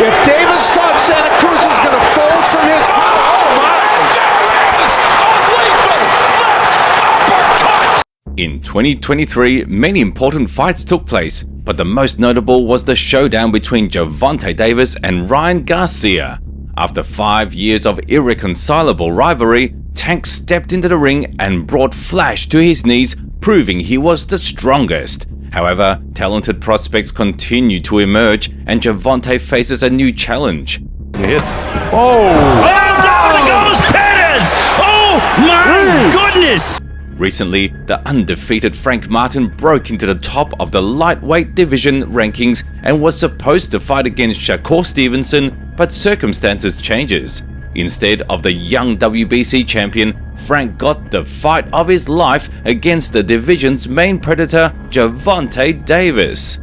If Davis thought Santa Cruz was going to fold from his power, oh my! In 2023, many important fights took place, but the most notable was the showdown between Gervonta Davis and Ryan Garcia. After 5 years of irreconcilable rivalry, Tank stepped into the ring and brought Flash to his knees, proving he was the strongest. However, talented prospects continue to emerge, and Gervonta faces a new challenge. Oh, down goes Perez! Oh my goodness! Recently, the undefeated Frank Martin broke into the top of the lightweight division rankings and was supposed to fight against Shakur Stevenson, but circumstances changes. Instead of the young WBC champion, Frank got the fight of his life against the division's main predator, Gervonta Davis.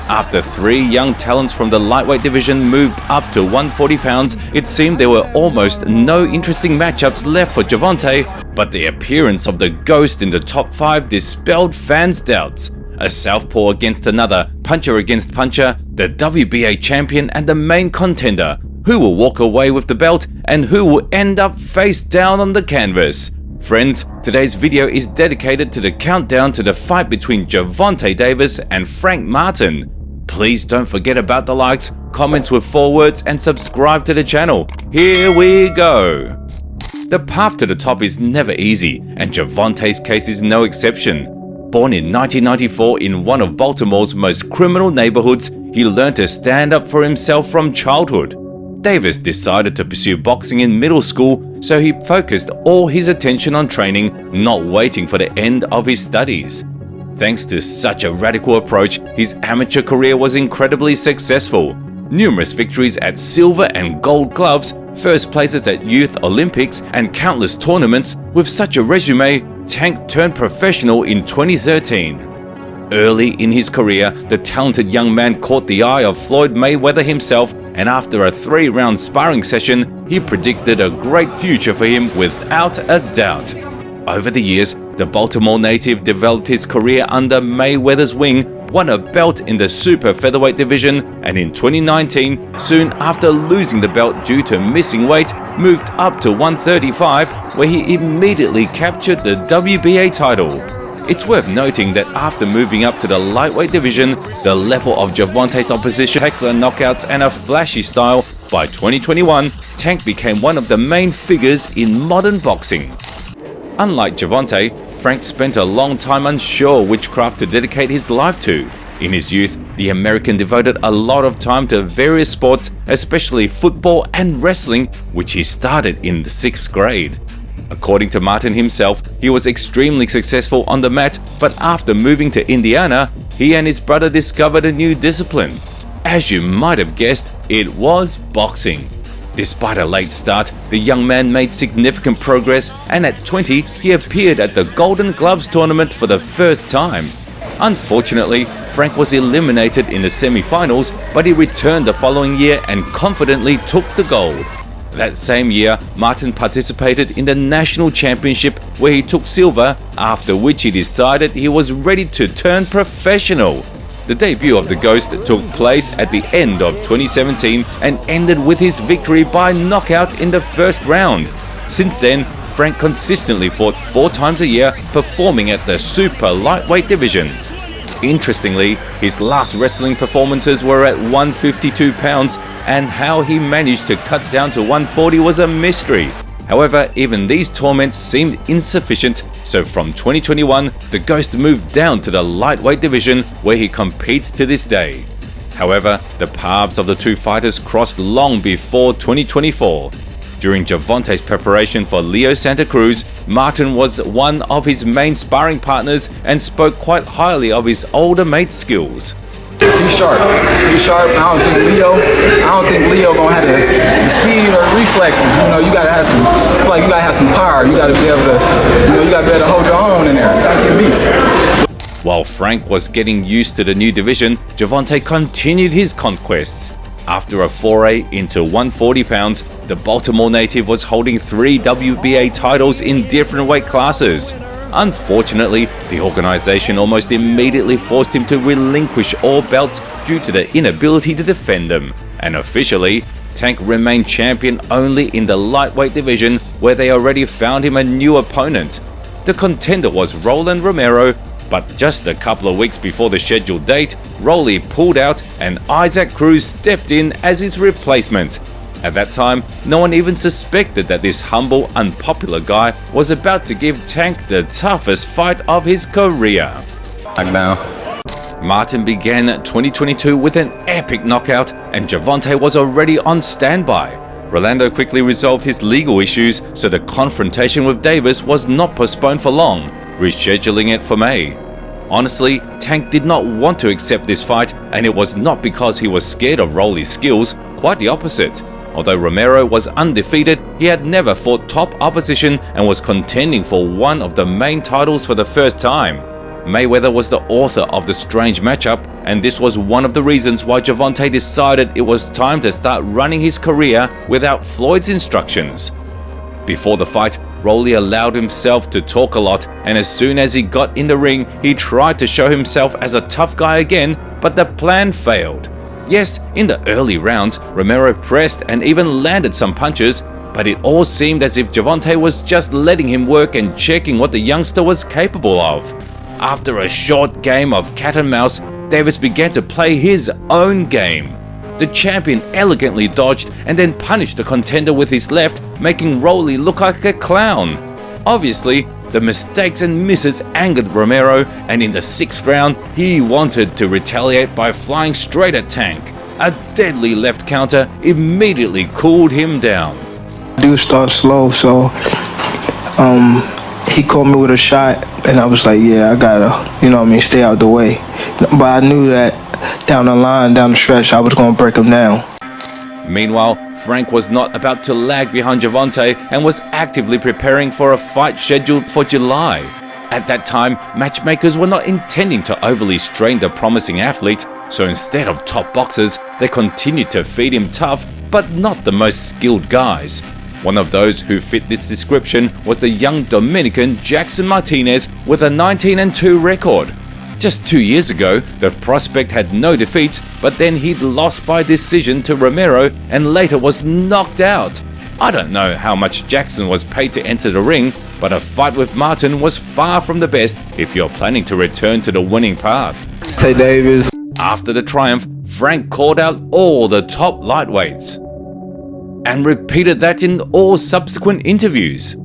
After 3 young talents from the lightweight division moved up to 140 pounds, it seemed there were almost no interesting matchups left for Gervonta, but the appearance of the Ghost in the top 5 dispelled fans' doubts. A southpaw against another, puncher against puncher, the WBA champion and the main contender. Who will walk away with the belt and who will end up face down on the canvas? Friends, today's video is dedicated to the countdown to the fight between Gervonta Davis and Frank Martin. Please don't forget about the likes, comments with 4 words and subscribe to the channel. Here we go! The path to the top is never easy, and Gervonta's case is no exception. Born in 1994 in one of Baltimore's most criminal neighborhoods, he learned to stand up for himself from childhood. Davis decided to pursue boxing in middle school, so he focused all his attention on training, not waiting for the end of his studies. Thanks to such a radical approach, his amateur career was incredibly successful. Numerous victories at silver and gold gloves, first places at Youth Olympics, and countless tournaments. With such a resume, Tank turned professional in 2013. Early in his career, the talented young man caught the eye of Floyd Mayweather himself, and after a 3-round sparring session, he predicted a great future for him without a doubt. Over the years, the Baltimore native developed his career under Mayweather's wing, won a belt in the super featherweight division, and in 2019, soon after losing the belt due to missing weight, moved up to 135, where he immediately captured the WBA title. It's worth noting that after moving up to the lightweight division, the level of Gervonta's opposition, spectacular knockouts and a flashy style, by 2021, Tank became one of the main figures in modern boxing. Unlike Gervonta, Frank spent a long time unsure which craft to dedicate his life to. In his youth, the American devoted a lot of time to various sports, especially football and wrestling, which he started in the 6th grade. According to Martin himself, he was extremely successful on the mat, but after moving to Indiana, he and his brother discovered a new discipline. As you might have guessed, it was boxing. Despite a late start, the young man made significant progress, and at 20, he appeared at the Golden Gloves tournament for the first time. Unfortunately, Frank was eliminated in the semi-finals, but he returned the following year and confidently took the gold. That same year, Martin participated in the national championship where he took silver, after which he decided he was ready to turn professional. The debut of the Ghost took place at the end of 2017 and ended with his victory by knockout in the first round. Since then, Frank consistently fought 4 times a year, performing at the super lightweight division. Interestingly, his last wrestling performances were at 152 pounds, and how he managed to cut down to 140 was a mystery. However, even these torments seemed insufficient, so from 2021, the Ghost moved down to the lightweight division, where he competes to this day. However, the paths of the two fighters crossed long before 2024. During Gervonta's preparation for Leo Santa Cruz, Martin was one of his main sparring partners and spoke quite highly of his older mate's skills. He's sharp. He's sharp. I don't think Leo gonna have the speed or the reflexes. You know, you gotta have some. I feel like you gotta have some power. You gotta be able to. You know, you gotta be able to hold your own in there. Take your beast. While Frank was getting used to the new division, Gervonta continued his conquests. After a foray into 140 pounds, the Baltimore native was holding 3 WBA titles in different weight classes. Unfortunately, the organization almost immediately forced him to relinquish all belts due to the inability to defend them, and officially, Tank remained champion only in the lightweight division, where they already found him a new opponent. The contender was Roland Romero, but just a couple of weeks before the scheduled date, Rolly pulled out and Isaac Cruz stepped in as his replacement. At that time, no one even suspected that this humble, unpopular guy was about to give Tank the toughest fight of his career. Martin began 2022 with an epic knockout, and Gervonta was already on standby. Rolando quickly resolved his legal issues, so the confrontation with Davis was not postponed for long, rescheduling it for May. Honestly, Tank did not want to accept this fight, and it was not because he was scared of Rolly's skills, quite the opposite. Although Romero was undefeated, he had never fought top opposition and was contending for one of the main titles for the first time. Mayweather was the author of the strange matchup, and this was one of the reasons why Gervonta decided it was time to start running his career without Floyd's instructions. Before the fight, Rolly allowed himself to talk a lot, and as soon as he got in the ring, he tried to show himself as a tough guy again, but the plan failed. Yes, in the early rounds, Romero pressed and even landed some punches, but it all seemed as if Gervonta was just letting him work and checking what the youngster was capable of. After a short game of cat and mouse, Davis began to play his own game. The champion elegantly dodged and then punished the contender with his left, making Rolly look like a clown. Obviously, the mistakes and misses angered Romero, and in the 6th round, he wanted to retaliate by flying straight at Tank. A deadly left counter immediately cooled him down. I do start slow, so he caught me with a shot, and I was like, yeah, I gotta, stay out the way. But I knew that down the line, down the stretch, I was gonna break him down. Meanwhile, Frank was not about to lag behind Gervonta and was actively preparing for a fight scheduled for July. At that time, matchmakers were not intending to overly strain the promising athlete, so instead of top boxers, they continued to feed him tough but not the most skilled guys. One of those who fit this description was the young Dominican Jackson Martinez with a 19-2 record. Just 2 years ago, the prospect had no defeats, but then he'd lost by decision to Romero and later was knocked out. I don't know how much Jackson was paid to enter the ring, but a fight with Martin was far from the best if you're planning to return to the winning path. Say Davis. After the triumph, Frank called out all the top lightweights and repeated that in all subsequent interviews.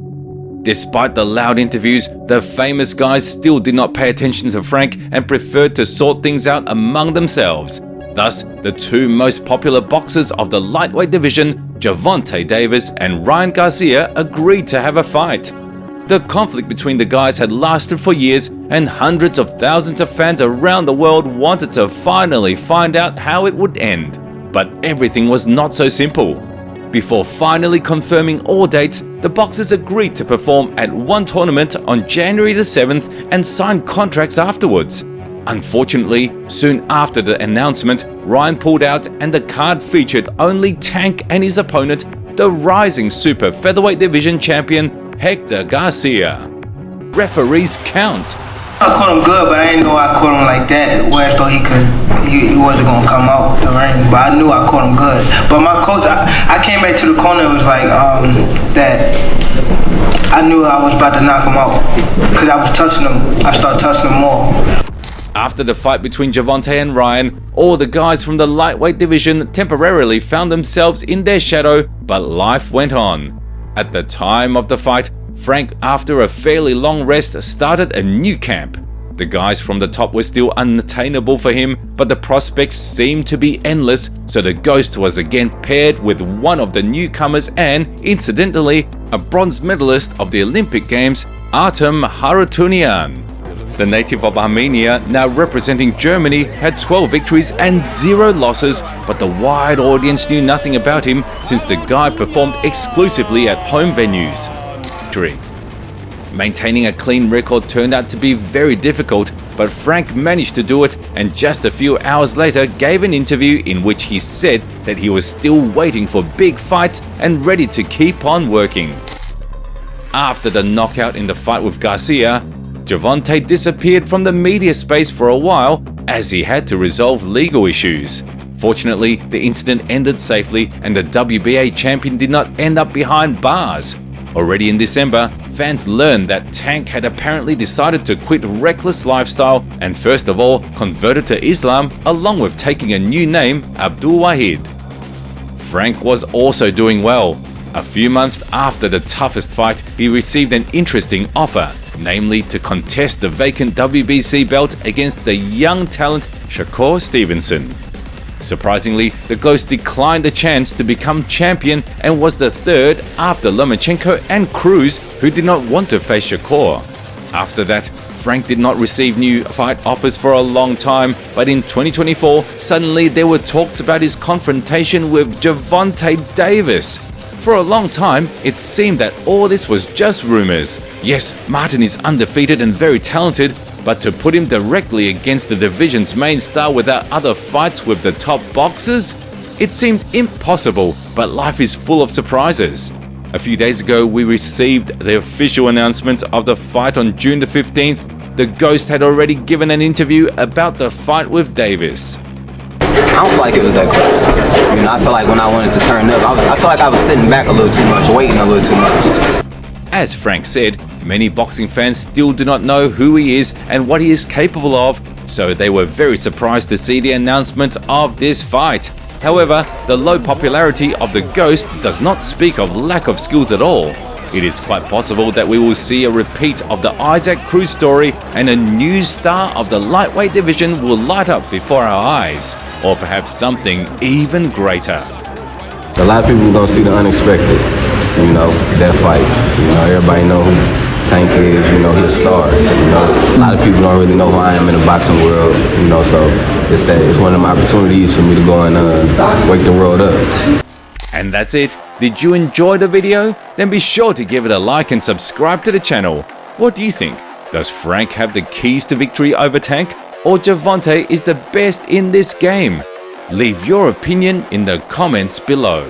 Despite the loud interviews, the famous guys still did not pay attention to Frank and preferred to sort things out among themselves. Thus, the two most popular boxers of the lightweight division, Gervonta Davis and Ryan Garcia, agreed to have a fight. The conflict between the guys had lasted for years, and hundreds of thousands of fans around the world wanted to finally find out how it would end. But everything was not so simple. Before finally confirming all dates, the boxers agreed to perform at one tournament on January the 7th and signed contracts afterwards. Unfortunately, soon after the announcement, Ryan pulled out and the card featured only Tank and his opponent, the rising super featherweight division champion Hector Garcia. Referees count. I caught him good, but I didn't know I caught him like that, where I thought he wasn't going to come out the ring, but I knew I caught him good. But my coach, I came back to the corner, it was like that I knew I was about to knock him out, because I was touching him, I started touching him more. After the fight between Gervonta and Ryan, all the guys from the lightweight division temporarily found themselves in their shadow, but life went on. At the time of the fight, Frank, after a fairly long rest, started a new camp. The guys from the top were still unattainable for him, but the prospects seemed to be endless, so the Ghost was again paired with one of the newcomers and, incidentally, a bronze medalist of the Olympic Games, Artem Harutyunyan. The native of Armenia, now representing Germany, had 12 victories and 0 losses, but the wide audience knew nothing about him since the guy performed exclusively at home venues. Maintaining a clean record turned out to be very difficult, but Frank managed to do it, and just a few hours later gave an interview in which he said that he was still waiting for big fights and ready to keep on working. After the knockout in the fight with Garcia, Gervonta disappeared from the media space for a while as he had to resolve legal issues. Fortunately, the incident ended safely and the WBA champion did not end up behind bars. Already in December, fans learned that Tank had apparently decided to quit reckless lifestyle and first of all converted to Islam along with taking a new name, Abdul Wahid. Frank was also doing well. A few months after the toughest fight, he received an interesting offer, namely to contest the vacant WBC belt against the young talent Shakur Stevenson. Surprisingly, the Ghost declined the chance to become champion and was the third after Lomachenko and Cruz, who did not want to face Shakur. After that, Frank did not receive new fight offers for a long time, but in 2024, suddenly there were talks about his confrontation with Gervonta Davis. For a long time, it seemed that all this was just rumors. Yes, Martin is undefeated and very talented, but to put him directly against the division's main star without other fights with the top boxers? It seemed impossible, but life is full of surprises. A few days ago, we received the official announcement of the fight on June the 15th. The Ghost had already given an interview about the fight with Davis. I don't feel like it was that close. I feel like when I wanted to turn up, I feel like I was sitting back a little too much, waiting a little too much. As Frank said, many boxing fans still do not know who he is and what he is capable of, so they were very surprised to see the announcement of this fight. However, the low popularity of the Ghost does not speak of lack of skills at all. It is quite possible that we will see a repeat of the Isaac Cruz story and a new star of the lightweight division will light up before our eyes, or perhaps something even greater. A lot of people don't see the unexpected, that fight. Everybody know who Tank is, he's a star. A lot of people don't really know who I am in the boxing world, so it's one of them opportunities for me to go and wake the world up. And that's it. Did you enjoy the video? Then be sure to give it a like and subscribe to the channel. What do you think? Does Frank have the keys to victory over Tank? Or Gervonta is the best in this game? Leave your opinion in the comments below.